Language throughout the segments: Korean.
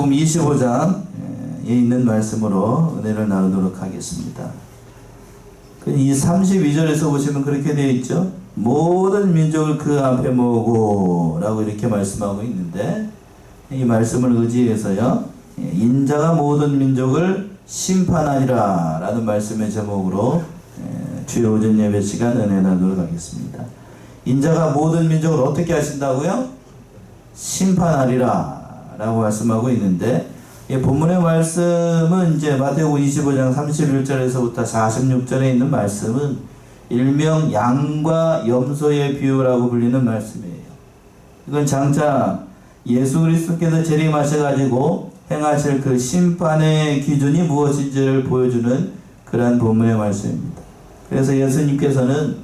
마태복음 25장에 있는 말씀으로 은혜를 나누도록 하겠습니다. 이 32절에서 보시면 그렇게 되어 있죠. 모든 민족을 그 앞에 모으고 라고 이렇게 말씀하고 있는데, 이 말씀을 의지해서요, 인자가 모든 민족을 심판하리라 라는 말씀의 제목으로 주의 오전 예배 시간 은혜 나누도록 하겠습니다. 인자가 모든 민족을 어떻게 하신다고요? 심판하리라 라고 말씀하고 있는데, 본문의 말씀은 이제 마태복음 25장 31절에서부터 46절에 있는 말씀은 일명 양과 염소의 비유라고 불리는 말씀이에요. 이건 장차 예수 그리스도께서 재림하셔가지고 행하실 그 심판의 기준이 무엇인지를 보여주는 그러한 본문의 말씀입니다. 그래서 예수님께서는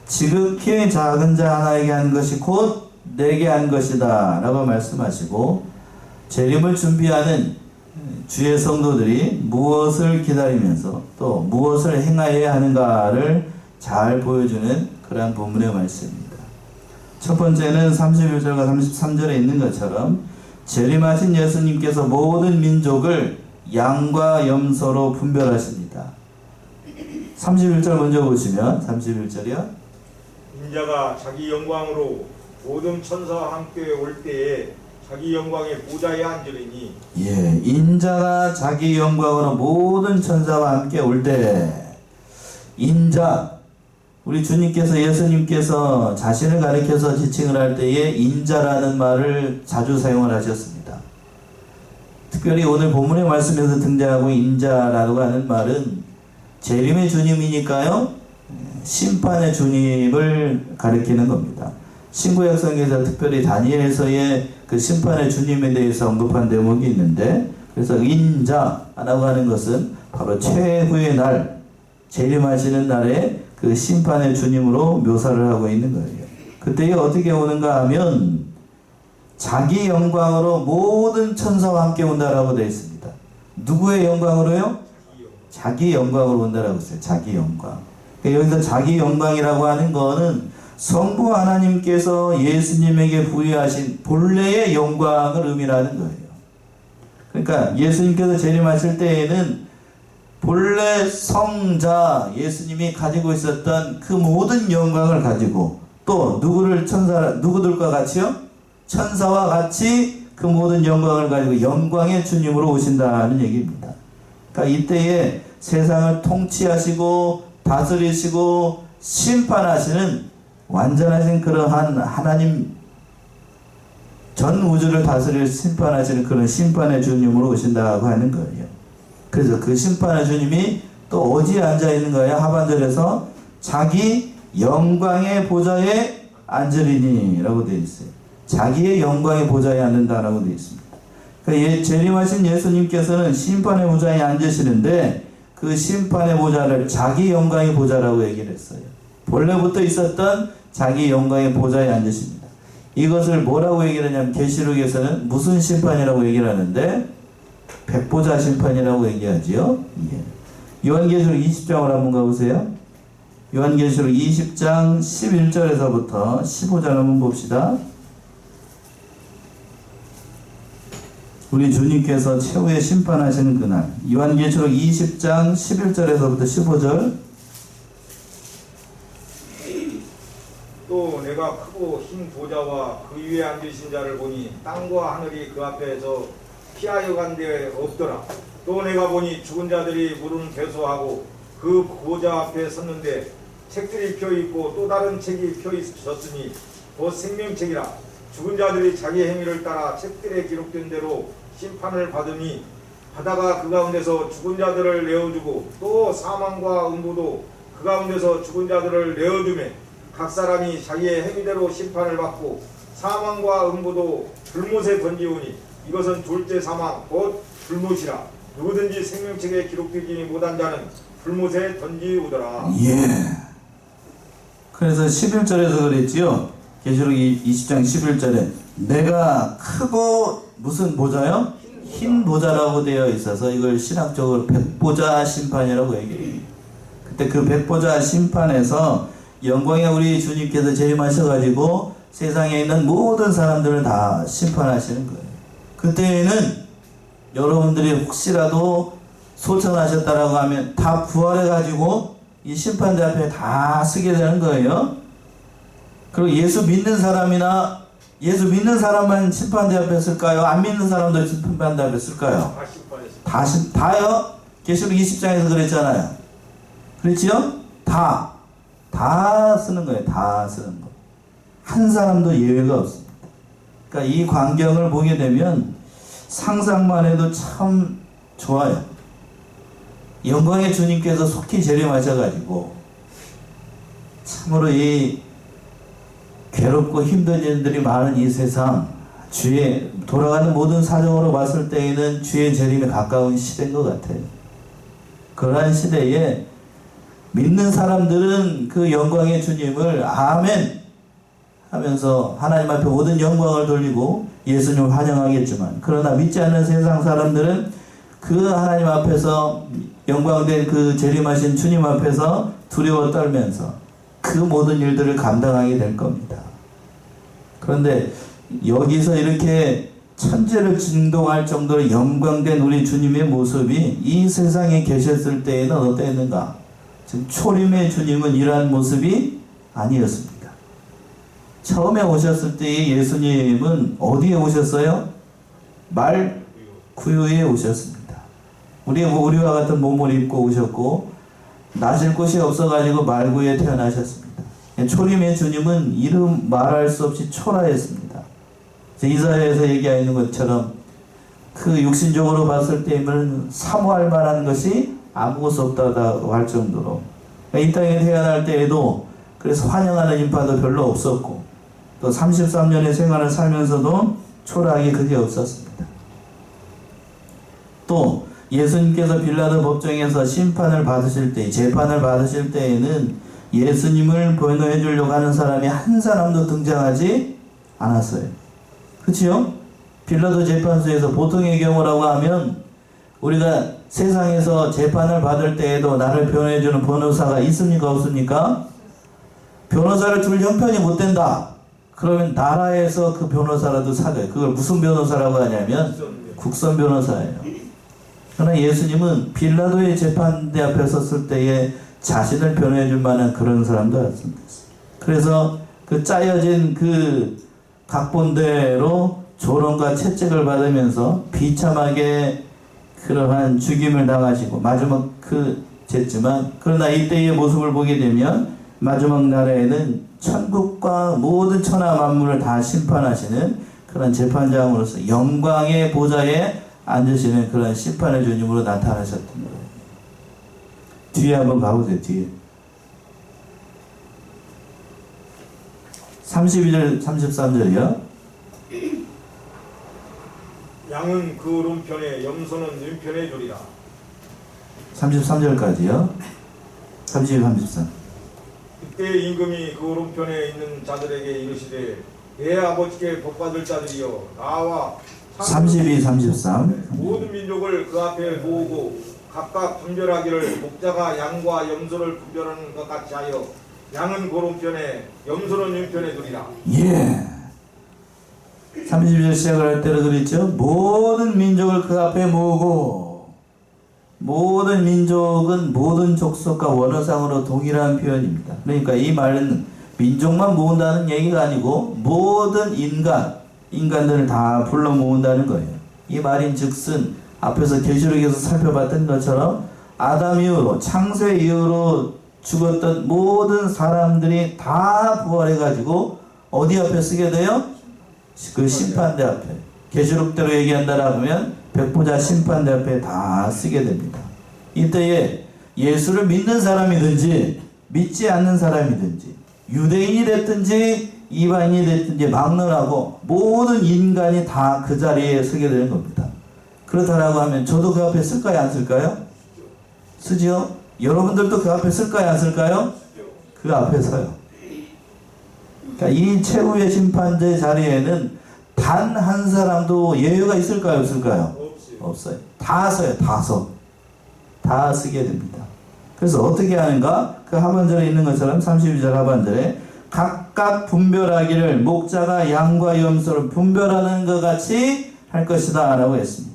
지극히 작은 자 하나에게 한 것이 곧 내게 한 것이다 라고 말씀하시고, 재림을 준비하는 주의 성도들이 무엇을 기다리면서 또 무엇을 행하여야 하는가를 잘 보여주는 그러한 본문의 말씀입니다. 첫 번째는 31절과 33절에 있는 것처럼 재림하신 예수님께서 모든 민족을 양과 염소로 분별하십니다. 31절 먼저 보시면, 31절이요. 인자가 자기 영광으로 모든 천사와 함께 올 때에 자기 영광의 보좌에 앉으리니, 인자가 자기 영광으로 모든 천사와 함께 올 때, 인자, 우리 주님께서, 예수님께서 자신을 가리켜서 지칭을 할 때에 인자라는 말을 자주 사용을 하셨습니다. 특별히 오늘 본문의 말씀에서 등장하고 인자라고 하는 말은 재림의 주님이니까요, 심판의 주님을 가리키는 겁니다. 신구약성에서 특별히 다니엘서의 그 심판의 주님에 대해서 언급한 대목이 있는데, 그래서 인자라고 하는 것은 바로 최후의 날, 재림하시는 날에 그 심판의 주님으로 묘사를 하고 있는 거예요. 그때에 어떻게 오는가 하면 자기 영광으로 모든 천사와 함께 온다라고 되어 있습니다. 누구의 영광으로요? 자기 영광으로 온다라고 했어요. 자기 영광. 그러니까 여기서 자기 영광이라고 하는 거는 성부 하나님께서 예수님에게 부여하신 본래의 영광을 의미하는 거예요. 그러니까 예수님께서 재림하실 때에는 본래 성자 예수님이 가지고 있었던 그 모든 영광을 가지고, 또 누구들과 같이요? 천사와 같이 그 모든 영광을 가지고 영광의 주님으로 오신다는 얘기입니다. 그러니까 이때에 세상을 통치하시고 다스리시고 심판하시는 완전하신 그러한 하나님, 전 우주를 다스릴 심판하시는 그런 심판의 주님으로 오신다고 하는 거예요. 그래서 그 심판의 주님이 또 어디에 앉아 있는 거예요? 하반절에서 자기 영광의 보좌에 앉으리니 라고 되어 있어요. 자기의 영광의 보좌에 앉는다라고 되어 있습니다. 그러니까 재림하신 예수님께서는 심판의 보좌에 앉으시는데, 그 심판의 보좌를 자기 영광의 보좌라고 얘기를 했어요. 본래부터 있었던 자기 영광의 보좌에 앉으십니다. 이것을 뭐라고 얘기를 하냐면, 계시록에서는 무슨 심판이라고 얘기를 하는데, 백보자 심판이라고 얘기하지요. 요한계시록 20장으로 한번 가보세요. 요한계시록 20장 11절에서부터 15절 한번 봅시다. 우리 주님께서 최후의 심판하시는 그날, 요한계시록 20장 11절에서부터 15절. 또 내가 크고 흰 보좌와 그 위에 앉으신 자를 보니 땅과 하늘이 그 앞에서 피하여 간 데 없더라. 또 내가 보니 죽은 자들이 물은 괴소하고 그 보좌 앞에 섰는데 책들이 펴있고 또 다른 책이 펴있었으니 곧 생명책이라. 죽은 자들이 자기 행위를 따라 책들에 기록된 대로 심판을 받으니, 바다가 그 가운데서 죽은 자들을 내어주고 또 사망과 음부도 그 가운데서 죽은 자들을 내어주매, 각 사람이 자기의 행위대로 심판을 받고 사망과 음부도 불못에 던지오니, 이것은 둘째 사망 곧 불못이라. 누구든지 생명책에 기록되지 못한 자는 불못에 던지우더라. 그래서 11절에서 그랬지요. 계시록 20장 11절에 내가 크고 무슨 보좌요? 흰 보좌라고 되어 있어서 이걸 신학적으로 백보좌 심판이라고 얘기해요. 그때 그 백보좌 심판에서 영광의 우리 주님께서 재림하셔가지고 세상에 있는 모든 사람들을 다 심판하시는 거예요. 그때에는 여러분들이 혹시라도 소천하셨다라고 하면 다 부활해가지고 이 심판대 앞에 다 쓰게 되는 거예요. 그리고 예수 믿는 사람이나 예수 믿는 사람만 심판대 앞에 쓸까요? 안 믿는 사람도 심판대 앞에 쓸까요? 다요? 계시록 20장에서 그랬잖아요. 그렇지요? 다 쓰는 거예요. 다 쓰는 거. 한 사람도 예외가 없습니다. 그러니까 이 광경을 보게 되면 상상만 해도 참 좋아요. 영광의 주님께서 속히 재림하셔가지고 참으로 이 괴롭고 힘든 일들이 많은 이 세상, 주의 돌아가는 모든 사정으로 봤을 때에는 주의 재림에 가까운 시대인 것 같아요. 그러한 시대에 믿는 사람들은 그 영광의 주님을 아멘 하면서 하나님 앞에 모든 영광을 돌리고 예수님을 환영하겠지만, 그러나 믿지 않는 세상 사람들은 그 하나님 앞에서 영광된 그 재림하신 주님 앞에서 두려워 떨면서 그 모든 일들을 감당하게 될 겁니다. 그런데 여기서 이렇게 천재를 진동할 정도로 영광된 우리 주님의 모습이 이 세상에 계셨을 때에는 어땠는가? 즉 초림의 주님은 이러한 모습이 아니었습니다. 처음에 오셨을 때의 예수님은 어디에 오셨어요? 말 구유에 오셨습니다. 우리와 같은 몸을 입고 오셨고 나실 곳이 없어가지고 말구에 태어나셨습니다. 초림의 주님은 이름 말할 수 없이 초라했습니다. 이사야에서 얘기하는 것처럼 그 육신적으로 봤을 때는 사모할 만한 것이 아무것도 없다고 할 정도로, 이 땅에 태어날 때에도 그래서 환영하는 인파도 별로 없었고 또 33년의 생활을 살면서도 초라하게 그게 없었습니다. 또 예수님께서 빌라도 법정에서 심판을 받으실 때, 재판을 받으실 때에는 예수님을 변호해 주려고 하는 사람이 한 사람도 등장하지 않았어요. 그렇지요? 빌라도 재판소에서 보통의 경우라고 하면 우리가 세상에서 재판을 받을 때에도 나를 변호해 주는 변호사가 있습니까? 없습니까? 변호사를 둘 형편이 못 된다. 그러면 나라에서 그 변호사라도 사줘요. 그걸 무슨 변호사라고 하냐면 국선 변호사예요. 그러나 예수님은 빌라도의 재판대 앞에 섰을 때에 자신을 변호해 줄 만한 그런 사람도 아닙니다. 그래서 그 짜여진 그 각본대로 조롱과 채찍을 받으면서 비참하게 그러한 죽임을 당하시고 마지막 됐지만, 그러나 이때의 모습을 보게 되면 마지막 날에는 천국과 모든 천하 만물을 다 심판하시는 그런 재판장으로서 영광의 보좌에 앉으시는 그런 심판의 주님으로 나타나셨던 거예요. 뒤에 한번 가보세요. 뒤에 32절 33절이요. 양은 그 오른편에 염소는 왼편에 두리라. 33절까지요. 32, 33. 그때 임금이 그 오른편에 있는 자들에게 이르시되 내 아버지께 복받을 자들이여 나와 32, 33. 모든 민족을 그 앞에 모으고 각각 분별하기를 목자가 양과 염소를 분별하는 것 같이 하여 양은 그 오른편에 염소는 왼편에 두리라. 예. 32절 시작을 할 때로 그랬죠. 모든 민족을 그 앞에 모으고, 모든 민족은 모든 족속과 원어상으로 동일한 표현입니다. 그러니까 이 말은 민족만 모은다는 얘기가 아니고 모든 인간들을 다 불러 모은다는 거예요. 이 말인 즉슨 앞에서 계시록에서 살펴봤던 것처럼 아담 이후로, 창세 이후로 죽었던 모든 사람들이 다 부활해가지고 어디 앞에 쓰게 돼요? 그 심판대 앞에. 계시록대로 얘기한다라 하면 백보자 심판대 앞에 다 쓰게 됩니다. 이때에 예수를 믿는 사람이든지 믿지 않는 사람이든지 유대인이 됐든지 이방인이 됐든지 막론하고 모든 인간이 다 그 자리에 서게 되는 겁니다. 그렇다라고 하면 저도 그 앞에 쓸까요? 안 쓸까요? 쓰지요? 여러분들도 그 앞에 쓸까요? 안 쓸까요? 그 앞에 서요. 그러니까 이 최후의 심판대 자리에는 단 한 사람도 예외가 있을까요? 없을까요? 없어요. 다 서요. 다 서. 다 쓰게 됩니다. 그래서 어떻게 하는가? 그 하반절에 있는 것처럼 32절 하반절에 각각 분별하기를 목자가 양과 염소를 분별하는 것 같이 할 것이다 라고 했습니다.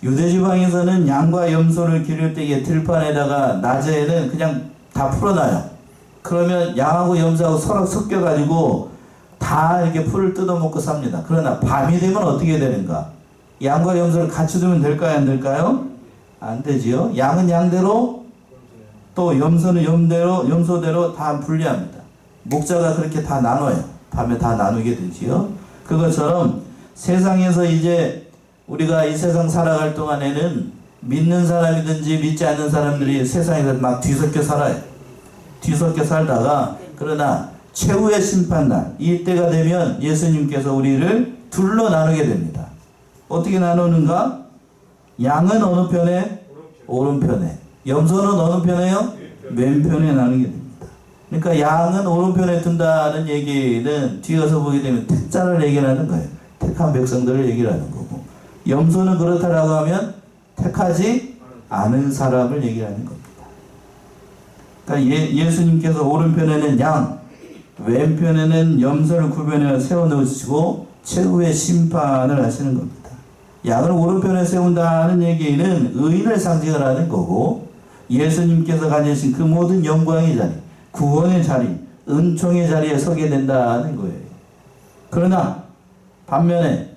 유대지방에서는 양과 염소를 기를 때에 들판에다가 낮에는 그냥 다 풀어놔요. 그러면 양하고 염소하고 서로 섞여가지고 다 이렇게 풀을 뜯어먹고 삽니다. 그러나 밤이 되면 어떻게 되는가? 양과 염소를 같이 두면 될까요? 안 될까요? 안 되지요. 양은 양대로 또 염소는 염소대로 다 분리합니다. 목자가 그렇게 다 나눠요. 밤에 다 나누게 되지요. 그것처럼 세상에서 이제 우리가 이 세상 살아갈 동안에는 믿는 사람이든지 믿지 않는 사람들이 세상에서 막 뒤섞여 살아요. 뒤섞여 살다가 그러나 최후의 심판날 이때가 되면 예수님께서 우리를 둘로 나누게 됩니다. 어떻게 나누는가? 양은 어느 편에? 오른편에. 염소는 어느 편에요? 왼편에 나누게 됩니다. 그러니까 양은 오른편에 둔다는 얘기는 뒤에 가서 보게 되면 택자를 얘기하는 거예요. 택한 백성들을 얘기하는 거고, 염소는 그렇다라고 하면 택하지 않은 사람을 얘기하는 겁니다. 그러니까 예수님께서 오른편에는 양, 왼편에는 염소를 구별해 세워놓으시고 최후의 심판을 하시는 겁니다. 양을 오른편에 세운다는 얘기는 의인을 상징하라는 거고, 예수님께서 가지신 그 모든 영광의 자리, 구원의 자리, 은총의 자리에 서게 된다는 거예요. 그러나 반면에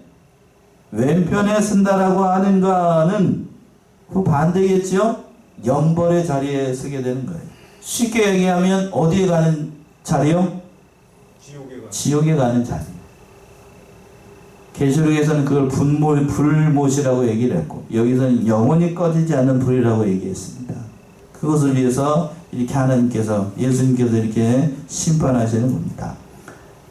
왼편에 쓴다라고 하는 거는 그 반대겠죠? 영벌의 자리에 서게 되는 거예요. 쉽게 얘기하면 어디에 가는 자리요? 지옥에 가는 자리. 계시록에서는 그걸 불못이라고 얘기를 했고, 여기서는 영원히 꺼지지 않는 불이라고 얘기했습니다. 그것을 위해서 이렇게 하나님께서, 예수님께서 이렇게 심판하시는 겁니다.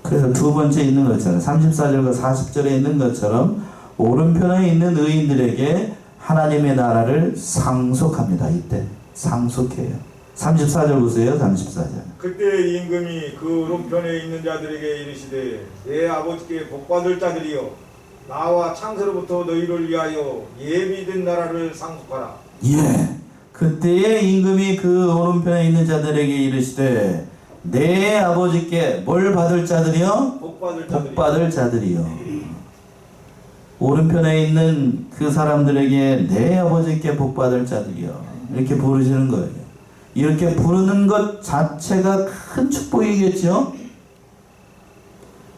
그래서 두 번째 있는 것처럼 34절과 40절에 있는 것처럼 오른편에 있는 의인들에게 하나님의 나라를 상속합니다. 이때 상속해요. 34절 보세요. 34절. 그때 임금이 그 오른편에 있는 자들에게 이르시되 내 아버지께 복받을 자들이여 나와 창세로부터 너희를 위하여 예비된 나라를 상속하라. 예. 그때에 임금이 그 오른편에 있는 자들에게 이르시되 내 아버지께 뭘 받을 자들이요? 복받을 자들이요. 오른편에 있는 그 사람들에게 내 아버지께 복받을 자들이요. 이렇게 부르시는 거예요. 이렇게 부르는 것 자체가 큰 축복이겠죠?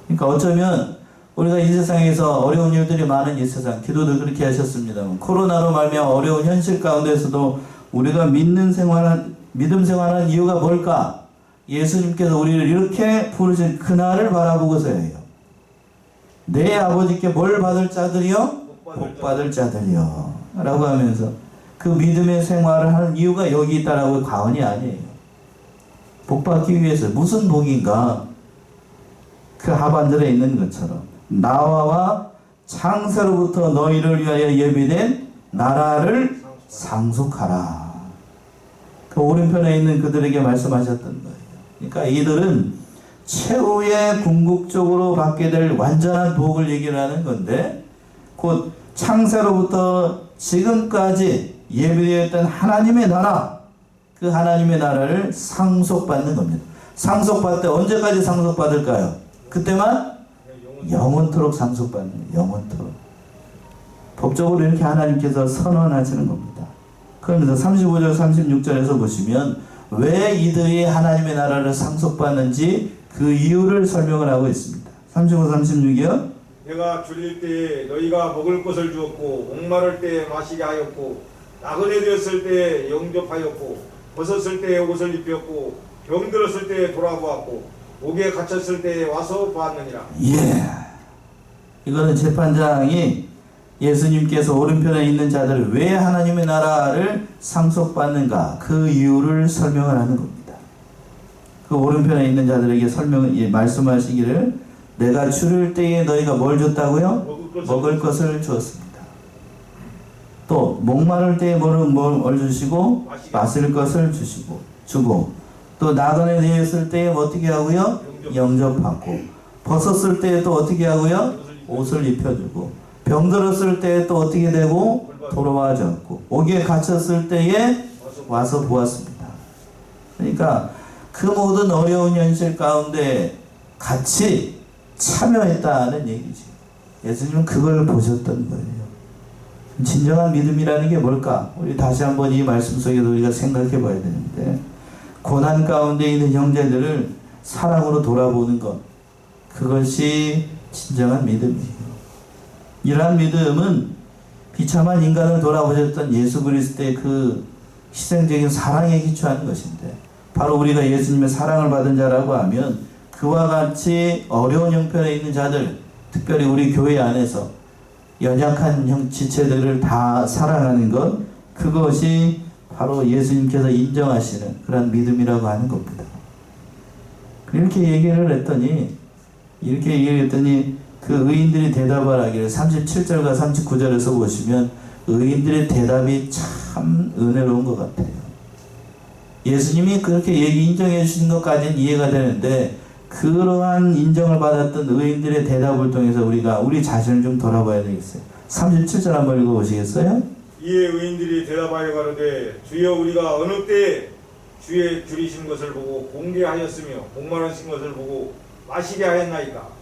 그러니까 어쩌면 우리가 이 세상에서 어려운 일들이 많은 이 세상, 기도도 그렇게 하셨습니다만, 코로나로 말미암아 어려운 현실 가운데서도 우리가 믿음 생활하는 이유가 뭘까? 예수님께서 우리를 이렇게 부르신 그날을 바라보고서예요. 내 아버지께 뭘 받을 자들이요? 복 받을 자들이요. 라고 하면서 그 믿음의 생활을 하는 이유가 여기 있다라고 과언이 아니에요. 복 받기 위해서 무슨 복인가? 그 하반절에 있는 것처럼 나와 창세로부터 너희를 위하여 예비된 나라를 상속하라. 그 오른편에 있는 그들에게 말씀하셨던 거예요. 그러니까 이들은 최후의 궁극적으로 받게 될 완전한 복을 얘기를 하는 건데, 곧 창세로부터 지금까지 예비되었던 하나님의 나라, 그 하나님의 나라를 상속받는 겁니다. 상속받을 때 언제까지 상속받을까요? 그때만 영원토록 상속받는 거예요. 영원토록. 법적으로 이렇게 하나님께서 선언하시는 겁니다. 그러면서 35절 36절에서 보시면 왜 이들이 하나님의 나라를 상속받는지 그 이유를 설명을 하고 있습니다. 35, 36이요. 내가 줄일 때에 너희가 먹을 것을 주었고 목마를 때에 마시게 하였고 나그네 되었을 때에 영접하였고 벗었을 때에 옷을 입혔고 병들었을 때에 돌아보았고 옥에 갇혔을 때에 와서 보았느니라. 예. 이거는 재판장이 예수님께서 오른편에 있는 자들을 왜 하나님의 나라를 상속받는가 그 이유를 설명을 하는 겁니다. 그 오른편에 있는 자들에게 말씀하시기를 내가 줄일 때에 너희가 뭘 줬다고요? 먹을 것을 주었습니다. 또 목마를 때에 뭘 주시고 마실 것을 주고 또 나그네 되었을 때에 어떻게 하고요? 영접받고 벗었을 때에 또 어떻게 하고요? 옷을 입혀주고 병들었을 때에 또 어떻게 되고 돌아와졌고 옥에 갇혔을 때에 와서 보았습니다. 그러니까 그 모든 어려운 현실 가운데 같이 참여했다는 얘기죠. 예수님은 그걸 보셨던 거예요. 진정한 믿음이라는 게 뭘까? 우리 다시 한번 이 말씀 속에서 우리가 생각해 봐야 되는데, 고난 가운데 있는 형제들을 사랑으로 돌아보는 것, 그것이 진정한 믿음이에요. 이러한 믿음은 비참한 인간을 돌아보셨던 예수 그리스도의 그 희생적인 사랑에 기초하는 것인데, 바로 우리가 예수님의 사랑을 받은 자라고 하면 그와 같이 어려운 형편에 있는 자들, 특별히 우리 교회 안에서 연약한 지체들을 다 사랑하는 것, 그것이 바로 예수님께서 인정하시는 그런 믿음이라고 하는 겁니다. 이렇게 얘기를 했더니 그 의인들이 대답을 하기를 37절과 39절에서 보시면 의인들의 대답이 참 은혜로운 것 같아요. 예수님이 그렇게 인정해 주신 것까지는 이해가 되는데, 그러한 인정을 받았던 의인들의 대답을 통해서 우리가 우리 자신을 좀 돌아봐야 되겠어요. 37절 한번 읽어보시겠어요? 이에 의인들이 대답하여 가로되 주여 우리가 어느 때에 주의 줄이신 것을 보고 공개하였으며 목마르신 것을 보고 마시게 하였나이까.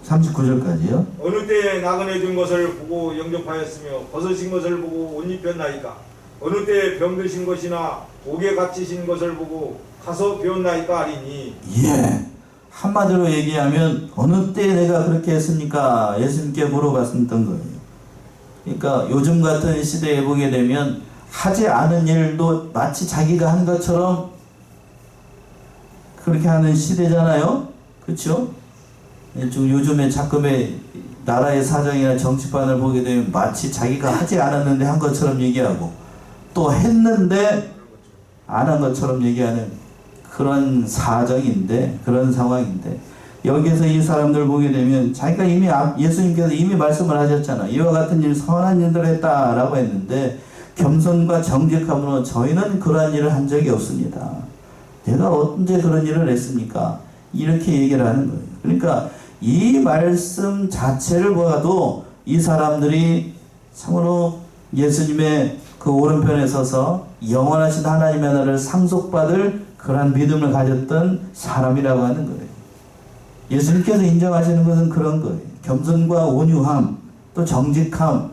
39절까지요. 어느 때에 나그네 준 것을 보고 영접하였으며 벗으신 것을 보고 옷 입혔나이까. 어느 때에 병드신 것이나 옥에 갇히신 것을 보고 가서 배웠나이까 하리니. 예. 한마디로 얘기하면 어느 때 내가 그렇게 했습니까? 예수님께 물어봤던 거예요. 그러니까 요즘 같은 시대에 보게 되면 하지 않은 일도 마치 자기가 한 것처럼 그렇게 하는 시대잖아요. 그렇죠? 요즘에 자금의 나라의 사정이나 정치판을 보게 되면 마치 자기가 하지 않았는데 한 것처럼 얘기하고, 또 했는데 안 한 것처럼 얘기하는 그런 사정인데, 그런 상황인데, 여기에서 이 사람들 보게 되면 자기가 이미 예수님께서 이미 말씀을 하셨잖아. 이와 같은 일, 선한 일들을 했다라고 했는데, 겸손과 정직함으로 저희는 그러한 일을 한 적이 없습니다. 내가 언제 그런 일을 했습니까? 이렇게 얘기를 하는 거예요. 그러니까 이 말씀 자체를 보아도 이 사람들이 참으로 예수님의 그 오른편에 서서 영원하신 하나님의 나라를 상속받을 그러한 믿음을 가졌던 사람이라고 하는 거예요. 예수님께서 인정하시는 것은 그런 거예요. 겸손과 온유함, 또 정직함,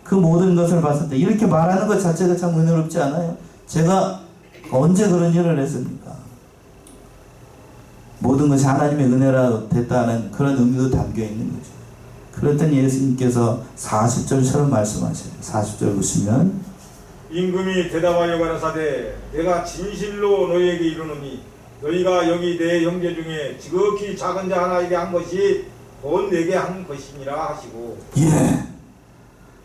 그 모든 것을 봤을 때 이렇게 말하는 것 자체가 참 은혜롭지 않아요? 제가 언제 그런 일을 했습니까? 모든 것이 하나님의 은혜라 됐다는 그런 의미도 담겨 있는 거죠. 그랬더니 예수님께서 40절처럼 말씀하셔요. 40절 보시면 임금이 대답하여 가라사대 내가 진실로 너희에게 이르노니 너희가 여기 내 형제 중에 지극히 작은 자 하나에게 한 것이 곧 내게 한 것이니라 하시고. 예.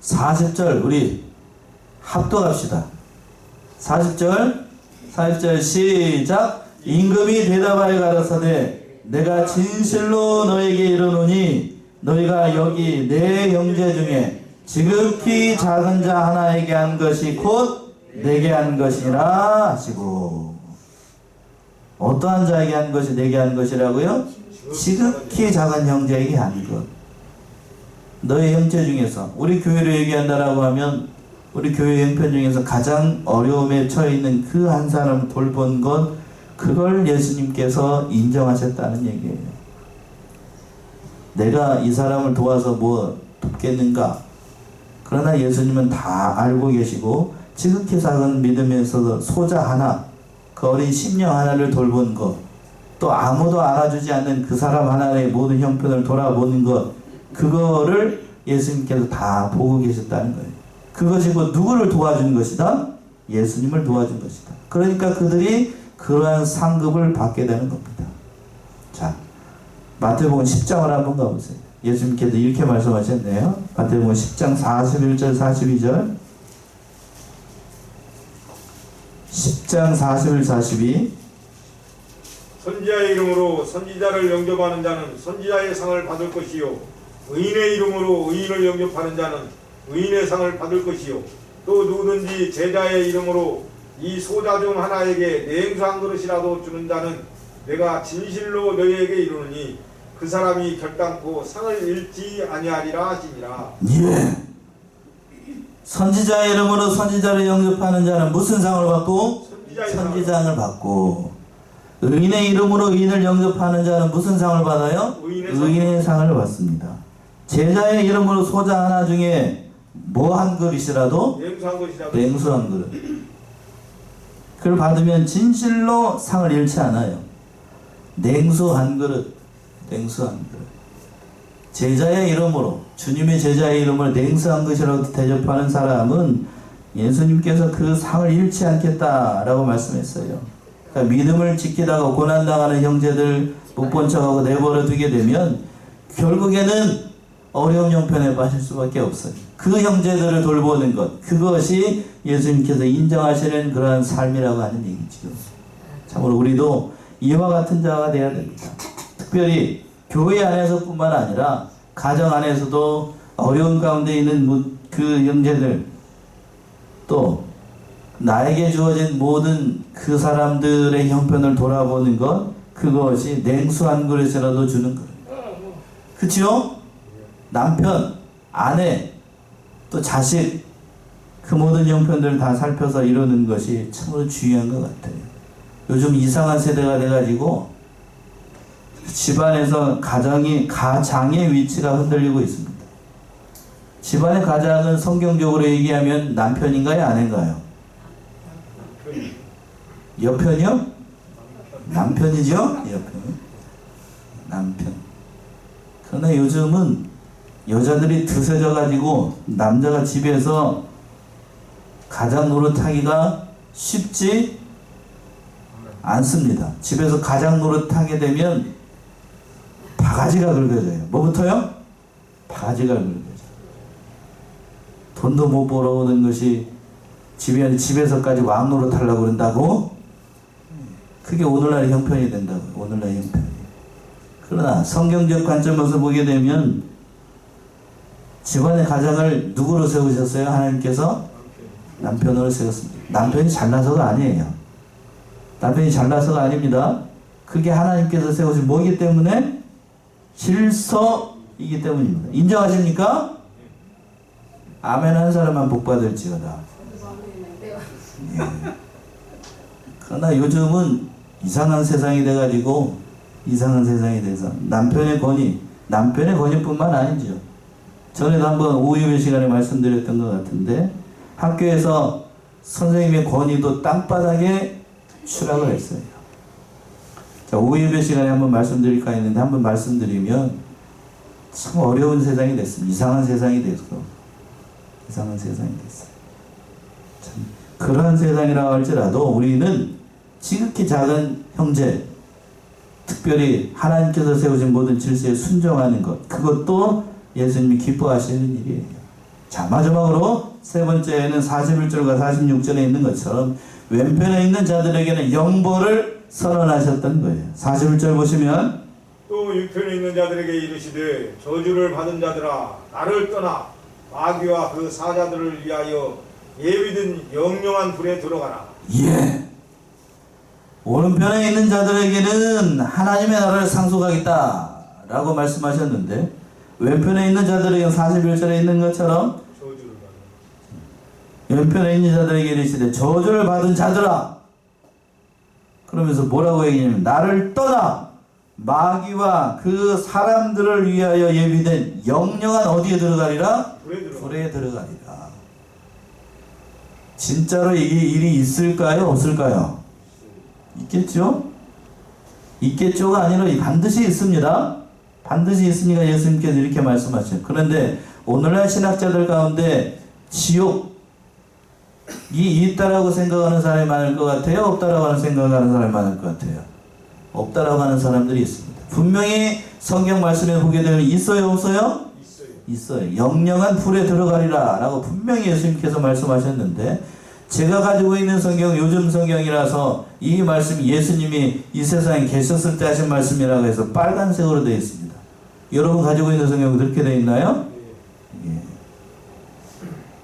40절 우리 합독합시다. 40절 시작. 임금이 대답하여 가라사대 내가 진실로 너에게 이르노니 너희가 여기 내 형제 중에 지극히 작은 자 하나에게 한 것이 곧 내게 한 것이라 하시고. 어떠한 자에게 한 것이 내게 한 것이라고요? 지극히 작은 형제에게 한 것. 너의 형제 중에서, 우리 교회를 얘기한다라고 하면 우리 교회 형편 중에서 가장 어려움에 처해 있는 그 한 사람을 돌본 것, 그걸 예수님께서 인정하셨다는 얘기예요. 내가 이 사람을 도와서 뭐 돕겠는가? 그러나 예수님은 다 알고 계시고 지극히 작은 믿음에서도 소자 하나, 그 어린 심령 하나를 돌본 것, 또 아무도 알아주지 않는 그 사람 하나의 모든 형편을 돌아보는 것, 그거를 예수님께서 다 보고 계셨다는 거예요. 그것이 곧 누구를 도와준 것이다? 예수님을 도와준 것이다. 그러니까 그들이 그러한 상급을 받게 되는 겁니다. 자, 마태복음 10장을 한번 가보세요. 예수님께서 이렇게 말씀하셨네요. 마태복음 10장 41절 42절 10장 41, 42 선지자의 이름으로 선지자를 영접하는 자는 선지자의 상을 받을 것이요 의인의 이름으로 의인을 영접하는 자는 의인의 상을 받을 것이요 또 누구든지 제자의 이름으로 이 소자 중 하나에게 냉수 한 그릇이라도 주는 자는 내가 진실로 너희에게 이르노니 그 사람이 결단코 상을 잃지 아니하리라 하시니라. 예. 선지자의 이름으로 선지자를 영접하는 자는 무슨 상을 받고? 선지자상을 받고, 의인의 이름으로 의인을 영접하는 자는 무슨 상을 받아요? 의인의 상을 받습니다. 제자의 이름으로 소자 하나 중에 뭐 한 그릇이라도 냉수한 것이라도 냉수한 그릇. 그걸 받으면 진실로 상을 잃지 않아요. 냉수한 그릇, 냉수한 그릇. 제자의 이름으로, 주님의 제자의 이름으로 냉수한 것이라고 대접하는 사람은 예수님께서 그 상을 잃지 않겠다라고 말씀했어요. 그러니까 믿음을 지키다가 고난당하는 형제들 못 본 척하고 내버려 두게 되면 결국에는 어려운 형편에 빠질 수밖에 없어요. 그 형제들을 돌보는 것, 그것이 예수님께서 인정하시는 그러한 삶이라고 하는 얘기죠. 참으로 우리도 이와 같은 자가 되어야 됩니다. 특별히 교회 안에서뿐만 아니라 가정 안에서도 어려운 가운데 있는 그 형제들, 또 나에게 주어진 모든 그 사람들의 형편을 돌아보는 것, 그것이 냉수한 그릇이라도 주는 것. 그치요? 남편, 아내, 또 자식, 그 모든 형편들을 다 살펴서 이루는 것이 참으로 중요한 것 같아요. 요즘 이상한 세대가 돼가지고 집안에서 가장의 위치가 흔들리고 있습니다. 집안의 가장은 성경적으로 얘기하면 남편인가요, 아내인가요? 여편이요? 남편이죠? 여편. 남편. 그러나 요즘은 여자들이 드세져가지고 남자가 집에서 가장 노릇하기가 쉽지 않습니다. 집에서 가장 노릇하게 되면 바가지가 긁어져요. 뭐부터요? 바가지가 긁어져요. 돈도 못 벌어오는 것이 집에서까지 왕노릇 하려고 그런다고? 그게 오늘날의 형편이 된다고요. 오늘날의 형편이. 그러나 성경적 관점에서 보게 되면 집안의 가장을 누구로 세우셨어요? 하나님께서 남편으로 세웠습니다. 남편이 잘나서가 아니에요. 남편이 잘나서가 아닙니다. 그게 하나님께서 세우신 뭐이기 때문에? 질서이기 때문입니다. 인정하십니까? 아멘 한 사람만 복 받을지어다. 예. 그러나 요즘은 이상한 세상이 돼가지고 이상한 세상이 돼서 남편의 권위뿐만 아니죠. 전에도 한번 오후 예배 시간에 말씀드렸던 것 같은데 학교에서 선생님의 권위도 땅바닥에 추락을 했어요. 자, 오후 예배 시간에 한번 말씀드릴까 했는데 한번 말씀드리면 참 어려운 세상이 됐습니다. 이상한 세상이 됐어요. 참 그러한 세상이라고 할지라도 우리는 지극히 작은 형제, 특별히 하나님께서 세우신 모든 질서에 순종하는 것, 그것도 예수님이 기뻐하시는 일이에요. 자, 마지막으로 세 번째는 41절과 46절에 있는 것처럼 왼편에 있는 자들에게는 영보를 선언하셨던 거예요. 41절 보시면 또 유편에 있는 자들에게 이르시되 저주를 받은 자들아 나를 떠나 마귀와 그 사자들을 위하여 예비된 영영한 불에 들어가라. 예. 오른편에 있는 자들에게는 하나님의 나라를 상속하겠다 라고 말씀하셨는데 왼편에 있는 자들에게 41절에 있는 것처럼 저주를 받은 왼편에 있는 자들에게 이르시되 저주를 받은 자들아, 그러면서 뭐라고 얘기하냐면 나를 떠나 마귀와 그 사람들을 위하여 예비된 영영한 어디에 들어가리라? 불에 들어가리라. 진짜로 이 일이 있을까요? 없을까요? 있겠죠? 있겠죠가 아니라 반드시 있습니다. 반드시 있으니까 예수님께서 이렇게 말씀하셔요. 그런데 오늘날 신학자들 가운데 지옥이 있다라고 생각하는 사람이 많을 것 같아요? 없다라고 생각하는 사람이 많을 것 같아요? 없다라고 하는 사람들이 있습니다. 분명히 성경 말씀에 보게 되면 있어요? 없어요? 있어요. 영영한 불에 들어가리라 라고 분명히 예수님께서 말씀하셨는데 제가 가지고 있는 성경 요즘 성경이라서 이 말씀이 예수님이 이 세상에 계셨을 때 하신 말씀이라고 해서 빨간색으로 되어 있습니다. 여러분 가지고 있는 성경은 그렇게 되어 있나요? 예.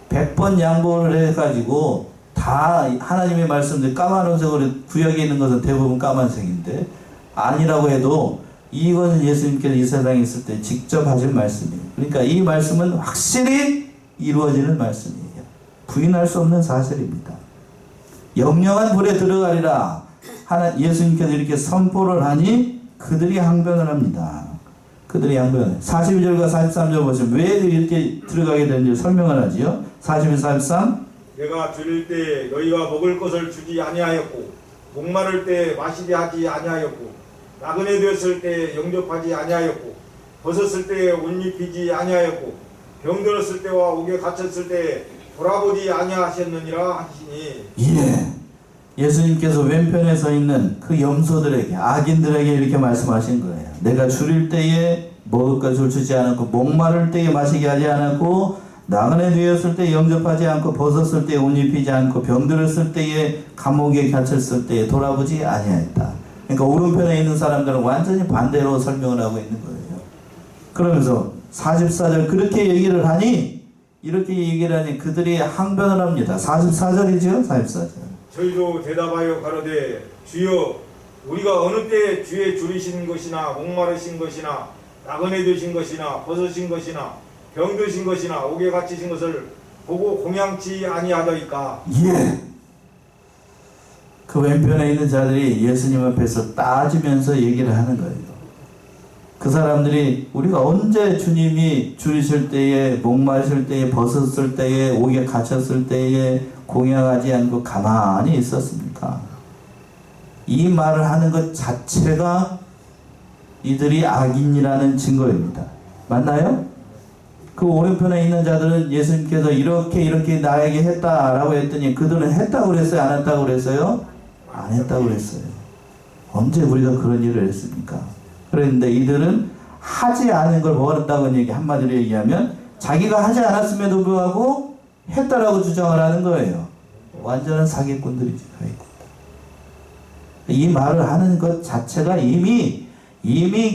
100번 양보를 해가지고 다 하나님의 말씀들 까만색으로 구약에 있는 것은 대부분 까만색인데 아니라고 해도 이것은 예수님께서 이 세상에 있을 때 직접 하신 말씀이에요. 그러니까 이 말씀은 확실히 이루어지는 말씀이에요. 부인할 수 없는 사실입니다. 영영한 불에 들어가리라 예수님께서 이렇게 선포를 하니 그들이 항변을 합니다. 그들의 양변. 42절과 43절 보시면 왜 이렇게 들어가게 되는지 설명을 하지요. 42, 43. 내가 줄일 때 너희가 먹을 것을 주지 아니하였고 목마를 때 마시게 하지 아니하였고 나그네 되었을 때 영접하지 아니하였고 벗었을 때 옷 입히지 아니하였고 병들었을 때와 옥에 갇혔을 때 돌아보지 아니하셨느니라 하시니. 예. 예수님께서 왼편에 서 있는 그 염소들에게, 악인들에게 이렇게 말씀하신 거예요. 내가 줄일 때에 먹을 것을 주지 않았고 목마를 때에 마시게 하지 않았고 나그네 되었을 때 영접하지 않고 벗었을 때 옷 입히지 않고 병들었을 때에 감옥에 갇혔을 때에 돌아보지 아니하였다. 그러니까 오른편에 있는 사람들은 완전히 반대로 설명을 하고 있는 거예요. 그러면서 44절 그렇게 얘기를 하니, 이렇게 얘기를 하니 그들이 항변을 합니다. 44절이죠. 44절. 저희도 대답하여 가로되 주여 우리가 어느 때 주의 줄이신 것이나 목마르신 것이나 나그네 되신 것이나 벗으신 것이나 병드신 것이나 옥에 갇히신 것을 보고 공양치 아니하더이까. 예. 그 왼편에 있는 자들이 예수님 앞에서 따지면서 얘기를 하는 거예요. 그 사람들이 우리가 언제 주님이 줄이실 때에 목마실 때에 벗었을 때에 옥에 갇혔을 때에 공양하지 않고 가만히 있었습니까? 이 말을 하는 것 자체가 이들이 악인이라는 증거입니다. 맞나요? 그 오른편에 있는 자들은 예수님께서 이렇게 나에게 했다라고 했더니 그들은 했다고 그랬어요? 안 했다고 그랬어요? 안 했다고 그랬어요. 언제 우리가 그런 일을 했습니까? 그런데 이들은 하지 않은 걸 먹었다고 얘기, 한마디로 얘기하면 자기가 하지 않았음에도 불구하고 했다라고 주장을 하는 거예요. 완전한 사기꾼들이지, 사기꾼들. 이 말을 하는 것 자체가 이미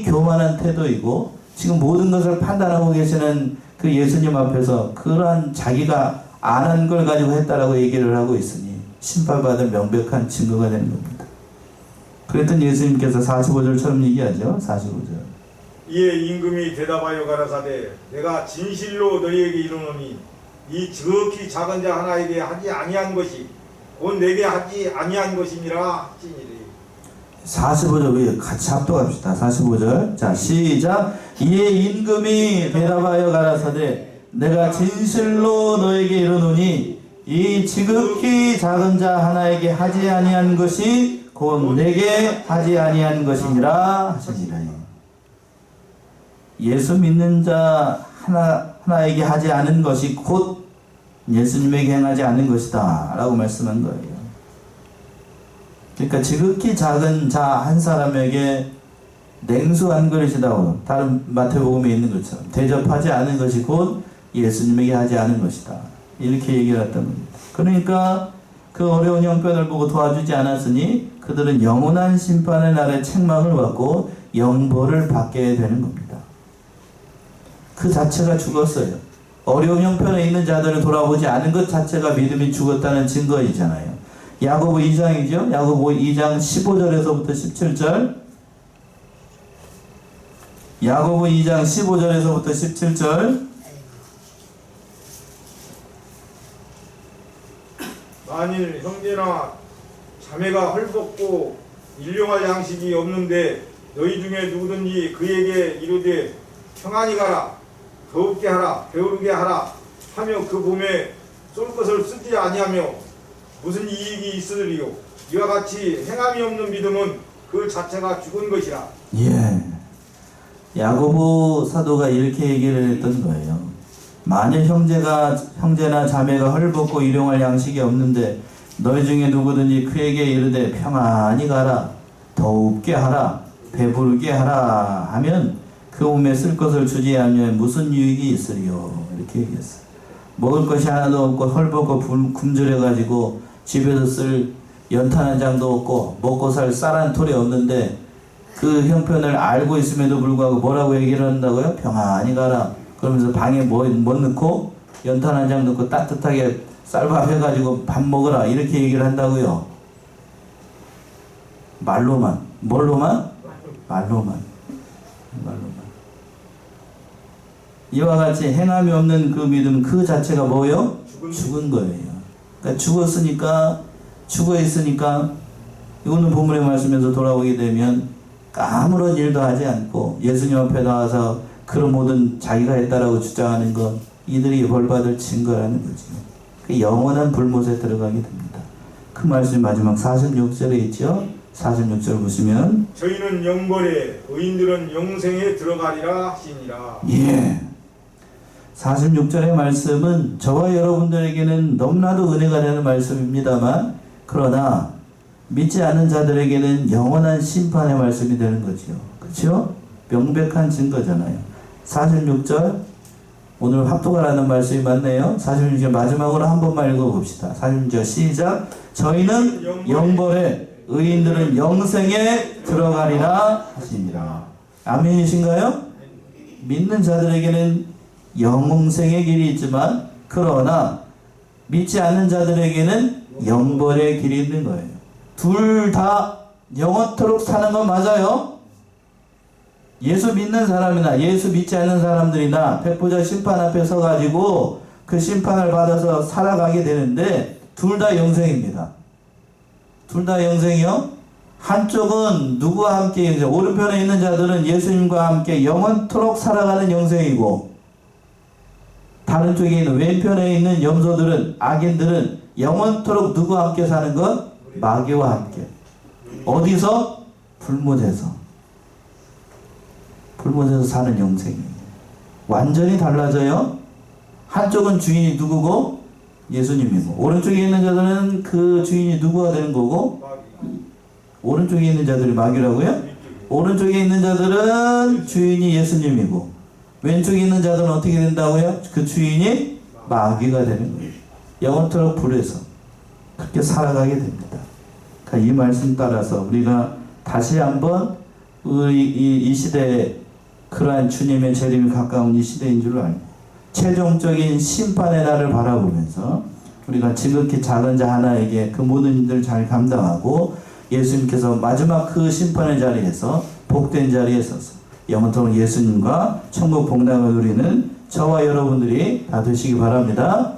교만한 태도이고, 지금 모든 것을 판단하고 계시는 그 예수님 앞에서 그러한 자기가 안 한 걸 가지고 했다라고 얘기를 하고 있으니 심판받을 명백한 증거가 되는 겁니다. 그랬더니 예수님께서 45절처럼 얘기하죠. 45절. 이에 임금이 대답하여 가라사대 내가 진실로 너희에게 이르노니 이 지극히 작은 자 하나에게 하지 아니한 것이 곧 내게 하지 아니한 것이니라 하시니리. 45절 우리 같이 합독합시다. 45절. 자, 시작. 이에 임금이 대답하여 가라사대 내가 진실로 너에게 이르노니 이 지극히 작은 자 하나에게 하지 아니한 것이 곧 내게 하지 아니한 것이니라 하시니라. 예수 믿는 자 하나에게 하지 않은 것이 곧 예수님에게 행하지 않은 것이다 라고 말씀한 거예요. 그러니까 지극히 작은 자 한 사람에게 냉수 한 그릇이다고 다른 마태복음에 있는 것처럼 대접하지 않은 것이 곧 예수님에게 하지 않은 것이다, 이렇게 얘기를 했던 겁니다. 그러니까 그 어려운 형편을 보고 도와주지 않았으니 그들은 영원한 심판의 날에 책망을 받고 영벌을 받게 되는 겁니다. 그 자체가 죽었어요. 어려운 형편에 있는 자들을 돌아보지 않은 것 자체가 믿음이 죽었다는 증거이잖아요. 야고보 2장이죠. 야고보 2장 15절에서부터 17절. 야고보 2장 15절에서부터 17절. 만일 형제나 자매가 헐벗고 일용할 양식이 없는데 너희 중에 누구든지 그에게 이르되 평안히 가라, 더웁게 하라, 배부르게 하라 하며 그 봄에 쏠 것을 쓰지 아니하며 무슨 이익이 있으리요. 이와 같이 행함이 없는 믿음은 그 자체가 죽은 것이라. 예. 야고보 사도가 이렇게 얘기를 했던 거예요. 만일 형제나 자매가 헐벗고 일용할 양식이 없는데 너희 중에 누구든지 그에게 이르되 평안히 가라, 더웁게 하라, 배부르게 하라 하면 그 몸에 쓸 것을 주지 않으면 무슨 유익이 있으리요. 이렇게 얘기했어요. 먹을 것이 하나도 없고 헐벗고 굶주려가지고 집에서 쓸 연탄 한 장도 없고 먹고 살 쌀 한 톨이 없는데 그 형편을 알고 있음에도 불구하고 뭐라고 얘기를 한다고요? 평안히 가라. 그러면서 방에 뭐 넣고 연탄 한 장 넣고 따뜻하게 쌀밥 해가지고 밥 먹어라, 이렇게 얘기를 한다고요. 말로만. 뭘로만? 말로만. 이와 같이 행함이 없는 그 믿음 그 자체가 뭐예요? 죽은 거예요. 그러니까 죽어 있으니까 이거는 본문의 말씀에서 돌아오게 되면 아무런 일도 하지 않고 예수님 앞에 나와서 그런 모든 자기가 했다라고 주장하는 건 이들이 벌받을 증거라는 거죠. 그 영원한 불못에 들어가게 됩니다. 그 말씀이 마지막 46절에 있죠. 46절 보시면 저희는 영벌에 의인들은 영생에 들어가리라 하시니라. 예. 46절의 말씀은 저와 여러분들에게는 너무나도 은혜가 되는 말씀입니다만 그러나 믿지 않는 자들에게는 영원한 심판의 말씀이 되는 거죠. 그렇죠? 명백한 증거잖아요. 46절 오늘 합독하라는 말씀이 맞네요. 46절 마지막으로 한 번만 읽어봅시다. 46절 시작. 저희는 영벌에 의인들은 영생에 들어가리라 하시니라. 아멘이신가요? 믿는 자들에게는 영생의 길이 있지만 그러나 믿지 않는 자들에게는 영벌의 길이 있는 거예요. 둘 다 영원토록 사는 건 맞아요. 예수 믿는 사람이나 예수 믿지 않는 사람들이나 백보자 심판 앞에 서가지고 그 심판을 받아서 살아가게 되는데 둘 다 영생입니다. 둘 다 영생이요. 한쪽은 누구와 함께 영생, 오른편에 있는 자들은 예수님과 함께 영원토록 살아가는 영생이고 다른 쪽에 있는 왼편에 있는 염소들은 악인들은 영원토록 누구와 함께 사는 것? 마귀와 함께. 어디서? 불못에서. 불못에서 사는 영생이에요. 완전히 달라져요. 한쪽은 주인이 누구고? 예수님이고 오른쪽에 있는 자들은 그 주인이 누구가 되는 거고? 오른쪽에 있는 자들이 마귀라고요? 오른쪽에 있는 자들은 주인이 예수님이고 왼쪽에 있는 자들은 어떻게 된다고요? 그 주인이 마귀가 되는 거예요. 영원토록 불에서 그렇게 살아가게 됩니다. 그러니까 이 말씀 따라서 우리가 다시 한번 이 시대에 그러한 주님의 재림이 가까운 이 시대인 줄 알고 최종적인 심판의 날을 바라보면서 우리가 지극히 작은 자 하나에게 그 모든 일들을 잘 감당하고 예수님께서 마지막 그 심판의 자리에서 복된 자리에 서서 영원토록 예수님과 천국 복락을 누리는 저와 여러분들이 다 되시기 바랍니다.